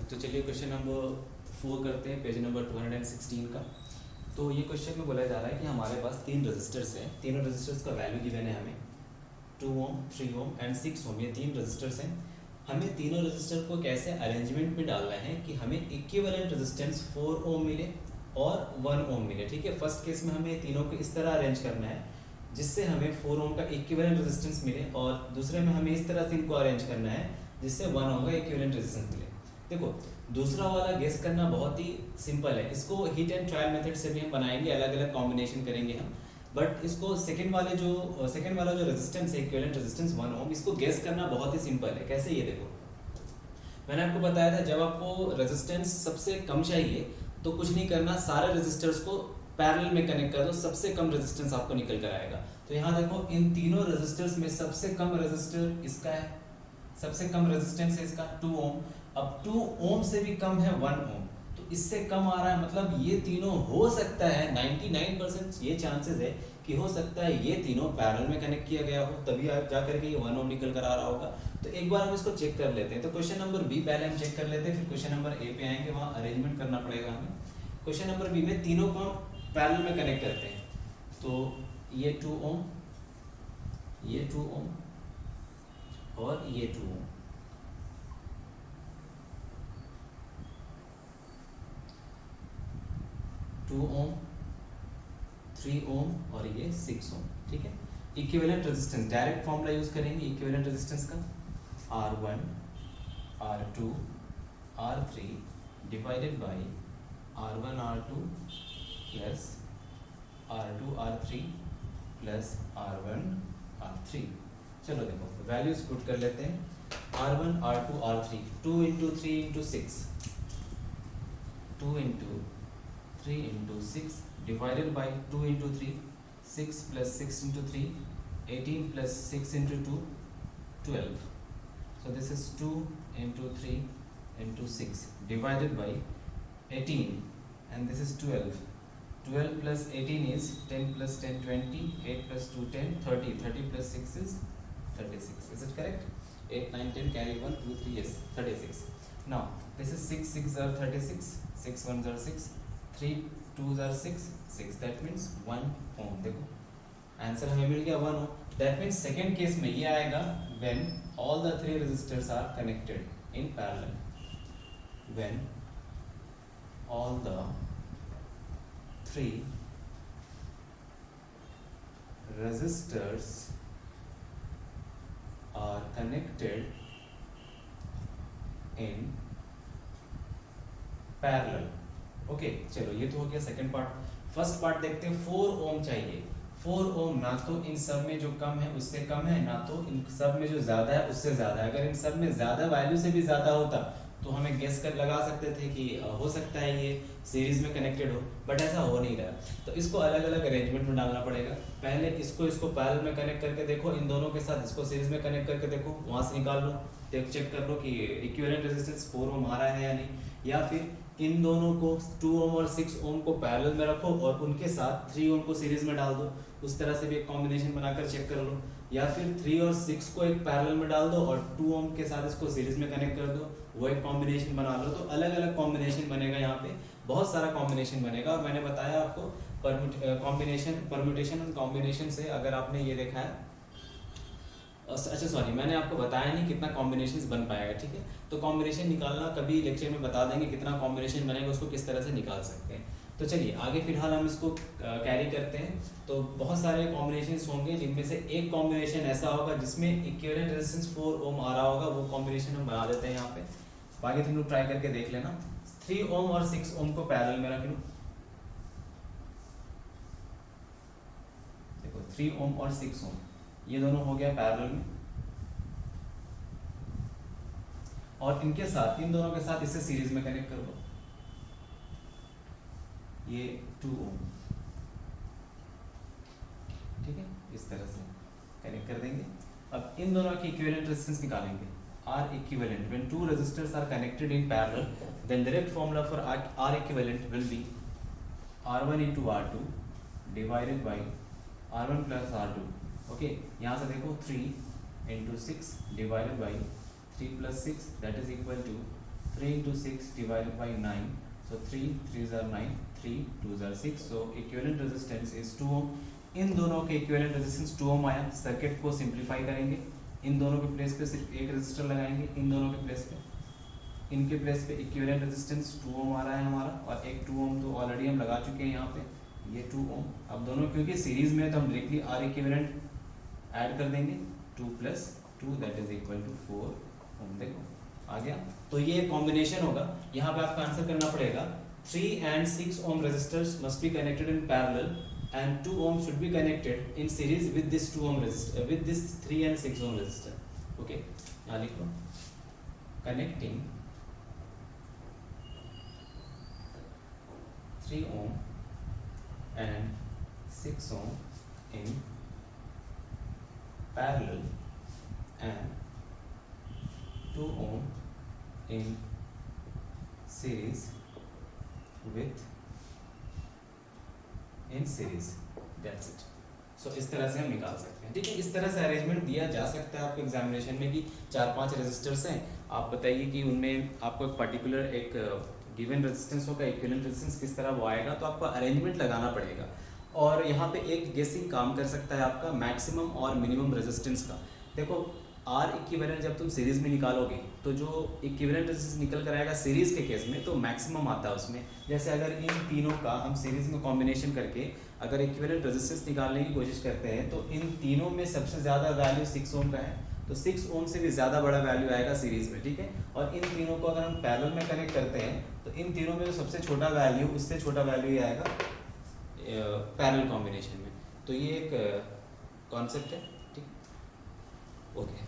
तो चलिए question number 4 करते हैं, पेज नंबर 216 का। तो ये क्वेश्चन में बोला जा रहा है कि हमारे पास तीन रजिस्टर्स हैं, तीनों रजिस्टर्स का वैल्यू गिवन है हमें 2 ओम 3 ओम एंड 6 ओम। ये तीन रजिस्टर्स हैं। हमें तीनों रजिस्टर को कैसे अरेंजमेंट में डालना है कि हमें इक्विवेलेंट रेजिस्टेंस 4 ओम मिले और 1 ओम मिले। ठीक है, फर्स्ट केस में हमें तीनों को इस तरह अरेंज करना है जिससे हमें 4 ओम का इक्विवेलेंट रेजिस्टेंस मिले, और दूसरे में हमें इस तरह से इनको अरेंज करना है जिससे 1 ओम का इक्विवेलेंट रेजिस्टेंस मिले। देखो, दूसरा वाला गेस करना बहुत ही सिंपल है। इसको हीट एंड ट्रायल मेथड से भी हम बनाएंगे, अलग अलग कॉम्बिनेशन करेंगे हम। बट इसको सेकंड वाला जो रेजिस्टेंस है, इक्विवेलेंट रेजिस्टेंस 1 ओम, इसको गेस करना बहुत ही सिंपल है। कैसे, ये देखो, मैंने आपको बताया था जब आपको रेजिस्टेंस सबसे कम चाहिए तो कुछ नहीं करना, सारे रेजिस्टर्स को पैरेलल में कनेक्ट कर दो, सबसे कम रेजिस्टेंस आपको निकल कर आएगा। तो यहाँ देखो, इन तीनों रेजिस्टर्स में सबसे कम रेजिस्टर इसका है, सबसे कम रेजिस्टेंस है इसका 2 ओम। अब 2 ओम से भी कम है 1 ओम, तो इससे कम आ रहा है, मतलब ये तीनों हो सकता है 99% ये चांसेस है कि हो सकता है ये तीनों पैरेलल में कनेक्ट किया गया हो, तभी जा करके ये 1 ओम निकल कर आ रहा होगा। तो एक बार हम इसको चेक कर लेते हैं। तो क्वेश्चन नंबर बी पहले हम चेक कर लेते हैं, फिर क्वेश्चन नंबर ए पे आएंगे, वहाँ अरेंजमेंट करना पड़ेगा हमें। क्वेश्चन नंबर बी में तीनों को पैरेलल में कनेक्ट करते हैं। तो ये 2 ओम, ये 2 ओम और ये 2 ओम। टू ओम, 3 ओम और ये 6 ओम। ठीक है, equivalent resistance direct formula use करेंगे इक्विवेलेंट रेजिस्टेंस का, R1 R2 R3 divided by R1 R2 plus R2 R3 plus R1 R3। चलो देखो, वैल्यूज पुट कर लेते हैं। R1 R2 R3, 2 into 3 into 6, 2 into 3 into 6 divided by 2 into 3, 6 plus 6 into 3, 18 plus 6 into 2, 12. So this is 2 into 3 into 6 divided by 18, and this is 12. 12 plus 18 is 10 plus 10 20, 8 plus 2 10, 30, 30 plus 6 is 36. Is it correct? 8 9 10 carry 1 2 3, yes, 36. Now this is 6 6 are 36, 6 1s are 6, 3 2s are 6, 6, that means 1 ohm। देखो answer हमें मिल गया 1 ohm। that means second case में ये आएगा when all the three resistors are connected in parallel, when all the three resistors are connected in parallel। Okay, चलो ये तो हो गया सेकंड पार्ट। फर्स्ट पार्ट देखते हैं। 4 ओम चाहिए। 4 ओम ना तो इन सब में जो कम है उससे कम है, ना तो इन सब में जो ज्यादा है उससे ज्यादा है। अगर इन सब में ज्यादा वैल्यू से भी ज्यादा होता तो हमें गेस कर लगा सकते थे कि हो सकता है ये सीरीज में कनेक्टेड हो, बट ऐसा हो नहीं रहा। तो इसको अलग अलग अरेंजमेंट में डालना पड़ेगा। पहले इसको पैरेलल में कनेक्ट करके देखो, इन दोनों के साथ इसको सीरीज में कनेक्ट करके देखो, वहां से निकाल लो, चेक कर लो कि इक्विवेलेंट रेजिस्टेंस 4 ओम आ रहा है या नहीं। या फिर इन दोनों को 2 ओम और 6 ओम को पैरेलल में रखो और उनके साथ 3 ओम को सीरीज में डाल दो, उस तरह से भी एक कॉम्बिनेशन बनाकर चेक कर लो। या फिर 3 और 6 को एक पैरेलल में डाल दो और 2 ओम के साथ इसको सीरीज में कनेक्ट कर दो, वो एक कॉम्बिनेशन बना लो। तो अलग अलग कॉम्बिनेशन बनेगा, यहाँ पे बहुत सारा कॉम्बिनेशन बनेगा। और मैंने बताया आपको परम्यूटेशन और कॉम्बिनेशन से, अगर आपने ये देखा है, अच्छा सॉरी, मैंने आपको बताया नहीं कितना कॉम्बिनेशंस बन पाएगा। ठीक है, तो कॉम्बिनेशन निकालना कभी लेक्चर में बता देंगे, कितना कॉम्बिनेशन बनेगा, उसको किस तरह से निकाल सकते हैं। तो चलिए आगे फिलहाल हम इसको कैरी करते हैं। तो बहुत सारे कॉम्बिनेशंस होंगे, जिनमें से एक कॉम्बिनेशन ऐसा होगा जिसमें इक्विवेलेंट रेजिस्टेंस 4 ओम आ रहा होगा, वो कॉम्बिनेशन हम बना देते हैं यहाँ पे। बाकी तुम लोग ट्राई करके देख लेना। 3 ओम और 6 ओम को पैरेलल में रख लो। देखो 3 ओम और 6 ओम ये दोनों हो गया पैरेलल में, और इनके साथ, इन दोनों के साथ इसे सीरीज में कनेक्ट कर दो। ये 2 ओम, ठीक है, इस तरह से कनेक्ट कर देंगे। अब इन दोनों की इक्विवेलेंट रेजिस्टेंस निकालेंगे। R equivalent, when two resistors are connected in parallel, then direct formula for R equivalent will be R1 into R2 divided by R1 plus R2। Okay, यहाँ से देखो 3 into 6 divided by 3 plus 6, that is equal to 3 into 6 divided by 9, so 3 3s are 9, 3 2s are 6, so equivalent resistance is 2 ohm. इन दोनों के equivalent resistance 2 ओम आया। Circuit को simplify करेंगे, इन दोनों के प्लेस पे सिर्फ एक रेजिस्टर लगाएंगे, इन दोनों के प्लेस पे, इनके प्लेस पे इक्विवेलेंट रेजिस्टेंस 2 ओम आ रहा है हमारा, और एक 2 ओम तो ऑलरेडी हम लगा चुके हैं यहाँ पे, ये 2 ओम। अब दोनों क्योंकि सीरीज में है तो हम डायरेक्टली आर इक्विवेलेंट ऐड कर देंगे, 2 + 2 दैट इज इक्वल टू 4 ओम। देखो आ गया। तो ये कॉम्बिनेशन होगा। यहाँ पे आपका आंसर करना पड़ेगा 3 and 6 ohm resistors must be connected in parallel and 2 ohm should be connected in series with this 2 ohm resistor, with this 3 and 6 ohm resistor. Okay, यहाँ लिखो connecting 3 ohm and 6 ohm in parallel and 2 ohm in series with in series, that's it. So इस तरह से हम निकाल सकते हैं, ठीक है। इस तरह से अरेंजमेंट दिया जा सकता है आपको एग्जामिनेशन में कि 4-5 रेजिस्टर्स हैं, आप बताइए कि उनमें आपको एक पर्टिकुलर एक गिवन रेजिस्टेंस होगा, इक्विवेलेंट रेजिस्टेंस किस तरह वो आएगा, तो आपको अरेंजमेंट लगाना पड़ेगा। और यहाँ पे एक गेसिंग काम कर सकता है आपका मैक्सिमम और मिनिमम रेजिस्टेंस का। देखो आर इक्विवेलेंट जब तुम सीरीज में निकालोगे तो जो इक्विवेलेंट रेजिस्टेंस निकल कर आएगा सीरीज के केस में तो मैक्सिमम आता है उसमें। जैसे अगर इन तीनों का हम सीरीज में कॉम्बिनेशन करके अगर इक्विवेलेंट रेजिस्टेंस निकालने की कोशिश करते हैं तो इन तीनों में सबसे ज़्यादा वैल्यू 6 ओम का है, तो 6 ओम से भी ज़्यादा बड़ा वैल्यू आएगा सीरीज में, ठीक है। और इन तीनों को अगर हम पैरेलल में कनेक्ट करते हैं तो इन तीनों में जो सबसे छोटा वैल्यू उससे छोटा वैल्यू ही आएगा पैरेलल कॉम्बिनेशन में। तो ये एक कॉन्सेप्ट है, ठीक। ओके।